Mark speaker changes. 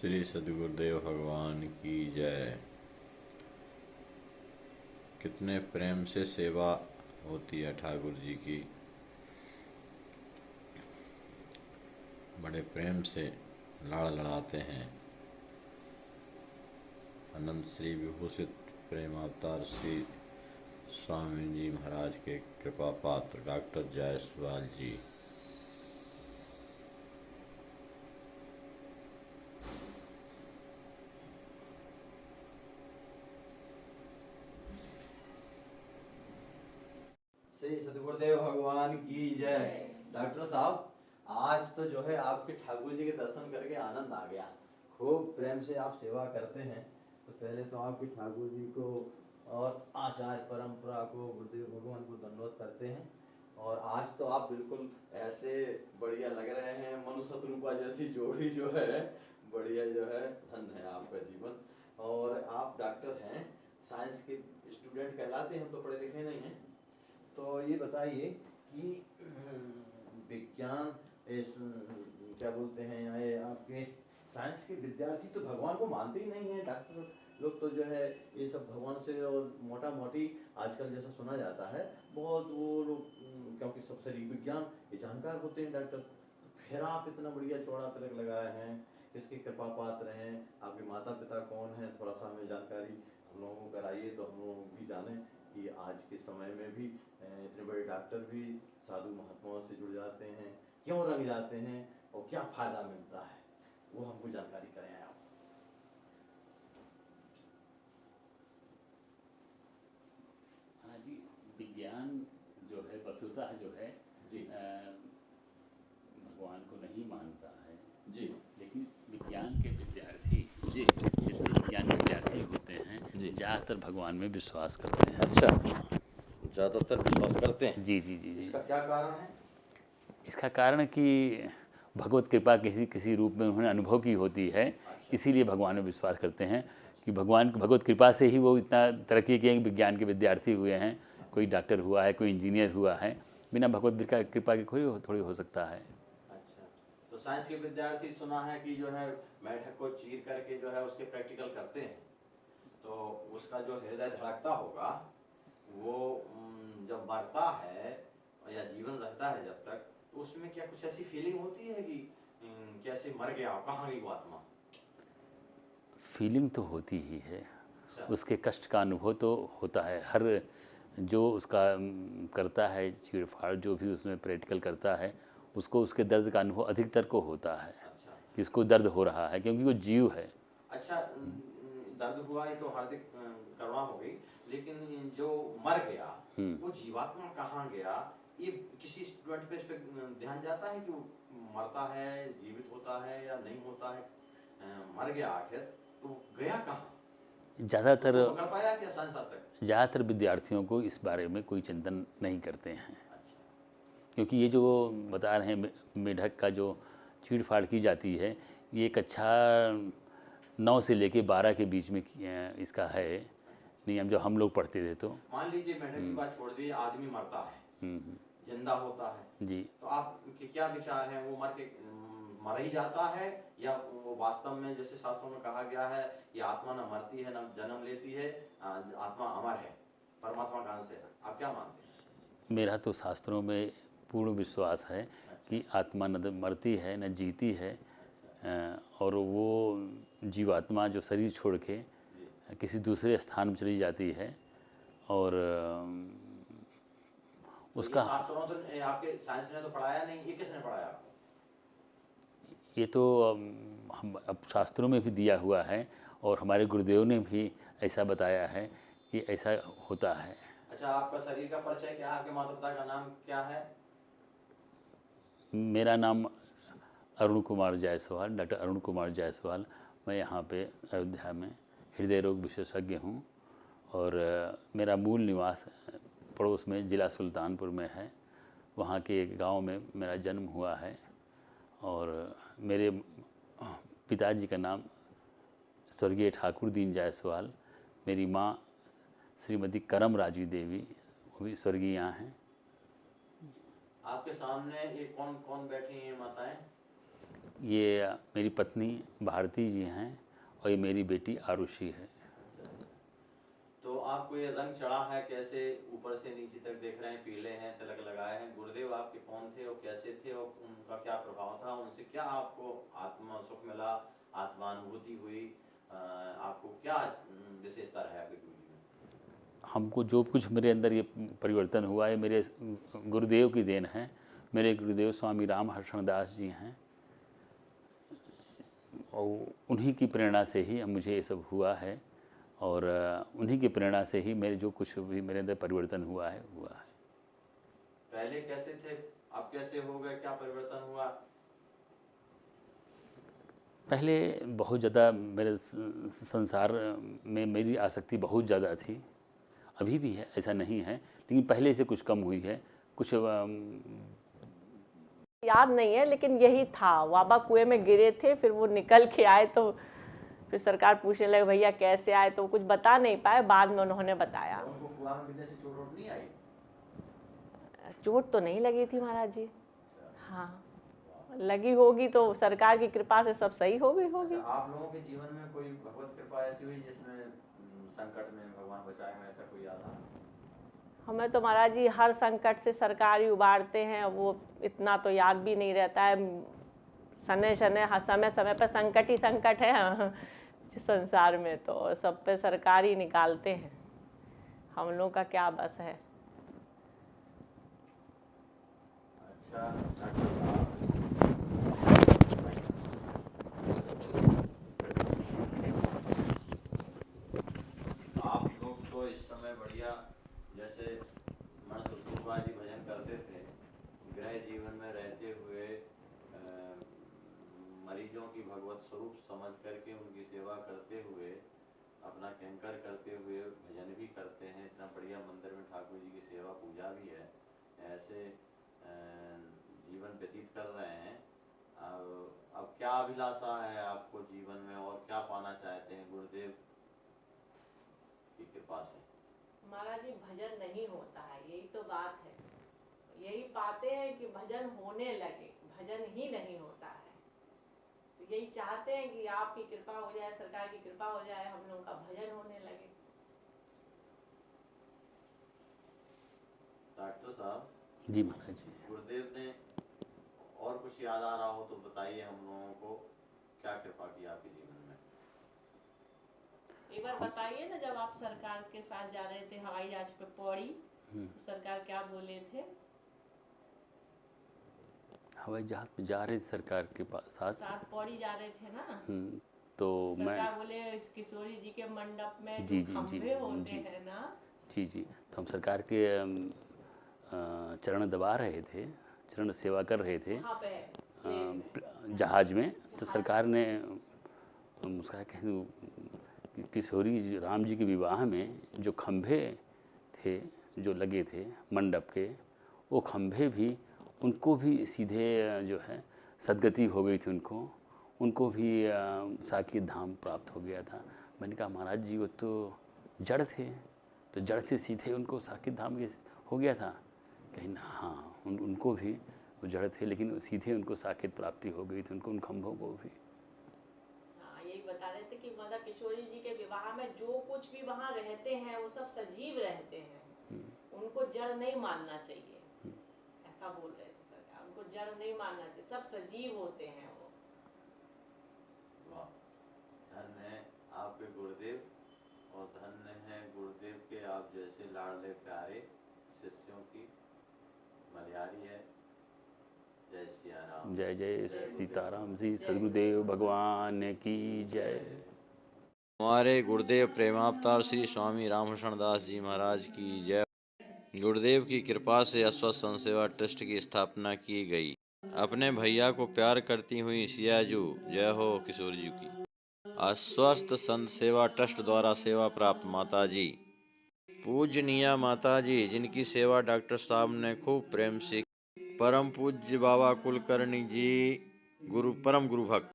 Speaker 1: श्री सद्गुरुदेव भगवान की जय। कितने प्रेम से सेवा होती है ठाकुर जी की, बड़े प्रेम से लाड़ लड़ाते हैं। अनंत श्री विभूषित प्रेमावतार श्री स्वामी जी महाराज के कृपा पात्र डॉक्टर जायसवाल जी।
Speaker 2: श्री सतगुरुदेव भगवान की जय। डॉक्टर साहब, आज तो जो है आपके ठाकुर जी के दर्शन करके आनंद आ गया। खूब प्रेम से आप सेवा करते हैं, तो पहले तो आपके ठाकुर जी को और आचार्य परंपरा को, गुरुदेव भगवान को धन्यवाद करते हैं। और आज तो आप बिल्कुल ऐसे बढ़िया लग रहे हैं, मनु शत्रुपा जैसी जोड़ी जो है बढ़िया, जो है धन्य है आपका जीवन। और आप डॉक्टर हैं, साइंस के स्टूडेंट कहलाते हैं, हम तो पढ़े लिखे नहीं हैं। तो ये बताइए कि विज्ञान क्या बोलते हैं, ये आपके साइंस के विद्यार्थी तो भगवान को मानते ही नहीं है। डॉक्टर लोग तो जो है ये सब भगवान से और मोटा मोटी आजकल जैसा सुना जाता है, बहुत वो लोग क्योंकि सब शरीर विज्ञान ये जानकार होते हैं डॉक्टर। फिर आप इतना बढ़िया चौड़ा तिलक लगाए हैं, किसके कृपा पात्र हैं, आपके माता पिता कौन हैं, थोड़ा सा हमें जानकारी हम लोगों को कराइए तो हम लोग भी जानें कि आज के समय में भी इतने बड़े डॉक्टर भी साधु महात्माओं से जुड़ जाते हैं, क्यों रंग जाते हैं और क्या फायदा मिलता है, वो हमको जानकारी करें आप।
Speaker 3: हाँ जी, विज्ञान जो है वस्तुतः जो है
Speaker 2: जी
Speaker 3: भगवान को नहीं मानता है
Speaker 2: जी,
Speaker 3: लेकिन विज्ञान के विद्यार्थी
Speaker 2: जी
Speaker 3: जितने विज्ञान विद्यार्थी होते हैं
Speaker 2: जी,
Speaker 3: ज़्यादातर भगवान में विश्वास करते हैं।
Speaker 2: अच्छा, ज़्यादातर विश्वास करते हैं।
Speaker 3: जी जी जी जी।
Speaker 2: इसका क्या कारण है?
Speaker 3: इसका कारण कि भगवत कृपा किसी किसी रूप में उन्होंने अनुभव की होती है, इसीलिए भगवान में विश्वास करते हैं कि भगवान भगवत कृपा से ही वो इतना तरक्की किए, विज्ञान के विद्यार्थी हुए हैं। कोई डॉक्टर हुआ है, कोई इंजीनियर हुआ है, बिना भगवत कृपा के थोड़ी हो सकता है।
Speaker 2: अच्छा, तो साइंस के विद्यार्थी सुना है कि जो है मेढक को चीर करके जो है उसके प्रैक्टिकल करते हैं, तो उसका जो हृदय धड़कता होगा वो जब मरता है या जीवन रहता है जब तक, तो उसमें क्या कुछ ऐसी फीलिंग होती है कि कैसे मर गया, कहाँ गई वो आत्मा?
Speaker 3: फीलिंग तो होती ही है,
Speaker 2: अच्छा,
Speaker 3: उसके कष्ट का अनुभव तो होता है। हर जो उसका करता है चीड़फाड़, जो भी उसमें प्रैक्टिकल करता है, उसको उसके दर्द का अनुभव अधिकतर को होता है
Speaker 2: अच्छा,
Speaker 3: कि उसको दर्द हो रहा है, क्योंकि वो जीव है।
Speaker 2: अच्छा। दर्द हुआ ये तो हार्दिक करुणा हो गई, लेकिन जो मर गया वो जीवात्मा कहाँ गया? ये किसी स्टूडेंट पे इस पे ध्यान जाता है कि वो मरता है, जीवित होता है या नहीं होता है? मर गया आखिर, तो गया कहाँ?
Speaker 3: ज़्यादातर
Speaker 2: उसको पकड़ पाया क्या साइंस आज तक?
Speaker 3: ज़्यादातर विद्यार्थियों को इस बारे में कोई चिंतन नहीं करते हैं,
Speaker 2: अच्छा,
Speaker 3: क्योंकि ये जो बता रहे हैं मेढक का जो चीड़-फाड़ की जाती है, ये कक्षा 9 से लेके 12 के बीच में इसका है नियम, जो हम लोग पढ़ते थे। तो
Speaker 2: मान लीजिए मेढक की बात छोड़ दी, आदमी मरता है, जिंदा होता है
Speaker 3: जी,
Speaker 2: तो आपके क्या विचार हैं? वो मर के मर ही जाता है, या वो वास्तव में जैसे शास्त्रों में कहा गया है ये आत्मा न मरती है न जन्म लेती है, आत्मा अमर है, परमात्मा का अंश है? आप क्या मानते हैं?
Speaker 3: मेरा तो शास्त्रों में पूर्ण विश्वास है कि आत्मा न मरती है न जीती है, और वो जीवात्मा जो शरीर छोड़ के किसी दूसरे स्थान में चली जाती है। और उसका
Speaker 2: शास्त्रों तो आपके साइंस ने तो पढ़ाया नहीं, ये किसने पढ़ाया आपको?
Speaker 3: ये तो हम अब शास्त्रों में भी दिया हुआ है, और हमारे गुरुदेव ने भी ऐसा बताया है कि ऐसा होता है।
Speaker 2: अच्छा, आपका शरीर का परिचय क्या है? आपके माता पिता का नाम क्या है?
Speaker 3: मेरा नाम अरुण कुमार जायसवाल, डॉक्टर अरुण कुमार जायसवाल। मैं यहाँ पे अयोध्या में हृदय रोग विशेषज्ञ हूँ, और मेरा मूल निवास पड़ोस में ज़िला सुल्तानपुर में है। वहाँ के एक गांव में मेरा जन्म हुआ है, और मेरे पिताजी का नाम स्वर्गीय ठाकुर दीन जायसवाल, मेरी माँ श्रीमती करम राजी देवी, वो भी स्वर्गीय यहाँ हैं।
Speaker 2: आपके सामने ये कौन कौन बैठी हैं माताएं?
Speaker 3: ये मेरी पत्नी भारती जी हैं और ये मेरी बेटी आरुषि है।
Speaker 2: तो आपको ये रंग चढ़ा है कैसे, ऊपर से नीचे तक देख रहे हैं, पीले हैं, तिलक लगाए हैं। गुरुदेव आपके कौन थे और कैसे थे और उनका क्या प्रभाव था, उनसे क्या आपको आत्मा सुख मिला, आत्मानुभूति हुई, आपको क्या विशेषता रहा आपके गुरु जी में?
Speaker 3: हमको जो कुछ मेरे अंदर ये परिवर्तन हुआ है मेरे गुरुदेव की देन है। मेरे गुरुदेव स्वामी रामहर्षण दास जी हैं और उन्हीं की प्रेरणा से ही मुझे ये सब हुआ है और उन्हीं की प्रेरणा से ही मेरे जो कुछ भी मेरे अंदर परिवर्तन हुआ है।
Speaker 2: पहले कैसे थे, अब कैसे हो गए, क्या परिवर्तन हुआ?
Speaker 3: पहले बहुत ज़्यादा मेरे संसार में मेरी आसक्ति बहुत ज़्यादा थी, अभी भी है, ऐसा नहीं है, लेकिन पहले से कुछ कम हुई है। कुछ
Speaker 4: याद नहीं है, लेकिन यही था, बाबा कुएं में गिरे थे, फिर वो निकल के आए तो फिर सरकार पूछने लगे भैया कैसे आए, तो कुछ बता नहीं पाए, बाद में उन्होंने बताया।
Speaker 2: उनको कुआं में गिरने से चोट वोट नहीं आई?
Speaker 4: चोट तो नहीं लगी थी महाराज जी। हाँ, लगी होगी तो सरकार की कृपा से सब सही हो गई होगी।
Speaker 2: आप लोगों के जीवन में कोई भगवत कृपा ऐसी हुई जिसमें संकट में भगवान बचाए में, ऐसा कोई याद है?
Speaker 4: हमें तो महाराज जी हर संकट से सरकार ही उबारते हैं, वो इतना तो याद भी नहीं रहता है। समय समय पर संकट ही संकट है संसार में, तो सब पे सरकार ही निकालते हैं, हम लोग का क्या बस है।
Speaker 2: अच्छा डॉक्टर साहब, आप लोग तो इस समय बढ़िया जैसे मन सुखवादी भजन करते थे, गृह जीवन में रहते हुए मरीजों की भगवत स्वरूप समझ करके उनकी सेवा करते हुए, अपना कैंकर करते हुए भजन भी करते हैं, इतना बढ़िया मंदिर में ठाकुर जी की सेवा पूजा भी है, ऐसे जीवन व्यतीत कर रहे हैं। अब क्या अभिलाषा है आपको जीवन में और क्या पाना चाहते हैं गुरुदेव की कृपा से?
Speaker 4: महाराज जी भजन नहीं होता है, यही तो बात है, यही पाते हैं कि भजन होने लगे, भजन ही नहीं होता है। तो यही चाहते हैं कि आपकी कृपा हो जाए, सरकार की कृपा हो जाए, हम लोगों का भजन होने लगे।
Speaker 2: डॉक्टर साहब
Speaker 3: जी महाराज जी,
Speaker 2: गुरुदेव ने और कुछ याद आ रहा हो तो बताइए हम लोगों को, क्या कृपा की आपके जीवन में?
Speaker 4: एक बार बताइए ना, जब आप सरकार के साथ जा रहे थे हवाई जहाज पे पौड़ी, सरकार क्या बोले थे?
Speaker 3: हवाई जहाज में जा रहे थे सरकार के साथ
Speaker 4: पौड़ी जा रहे थे ना,
Speaker 3: तो मैं
Speaker 4: सरकार बोले इस किशोरी जी के मंडप में
Speaker 3: जी
Speaker 4: जो खंभे होते हैं ना,
Speaker 3: जी तो हम सरकार के चरण दबा रहे थे, चरण सेवा कर रहे थे जहाज में। तो सरकार ने उसका कहें किशोरी राम जी के विवाह में जो खंभे थे जो लगे थे मंडप के, वो खंभे भी उनको भी सीधे जो है सदगति हो गई थी, उनको भी साकेत धाम प्राप्त हो गया था। मैंने कहा महाराज जी वो तो जड़ थे, तो जड़ से सीधे उनको साकेत धाम हो गया था। कहीं हाँ उनको भी वो जड़ थे, लेकिन सीधे उनको साकेत प्राप्ति हो गई थी, उन खंभों को भी।
Speaker 4: हाँ, यही बता रहे थे कि माता किशोरी जी के विवाह में जो कुछ भी वहाँ रहते हैं वो सब सजीव रहते हैं, उनको जड़ नहीं मानना चाहिए, ऐसा बोल रहे थे सरकार, उनको जड़ नहीं मानना चाहिए, सब सजीव होते हैं वो।
Speaker 2: वाह, धन्य है आपके गुरुदेव और धन्य है गुरुदेव के आप जैसे लाडले प्यारे शिष्यों की मलियारी है। जय सिया राम।
Speaker 3: जय जय सीताराम जी, सदगुरुदेव भगवान की जय।
Speaker 1: हमारे गुरुदेव प्रेमावतार श्री स्वामी रामहर्षण दास जी महाराज की जय। गुरुदेव की कृपा से अस्वस्थ संसेवा ट्रस्ट की स्थापना की गई। अपने भैया को प्यार करती हुई सियाजू, जय हो किशोर जी की। अस्वस्थ संत सेवा ट्रस्ट द्वारा सेवा प्राप्त माता जी, पूजनीय माता जी, जिनकी सेवा डॉक्टर साहब ने खूब प्रेम से, परम पूज्य बाबा कुलकर्णी जी, परम गुरु भक्त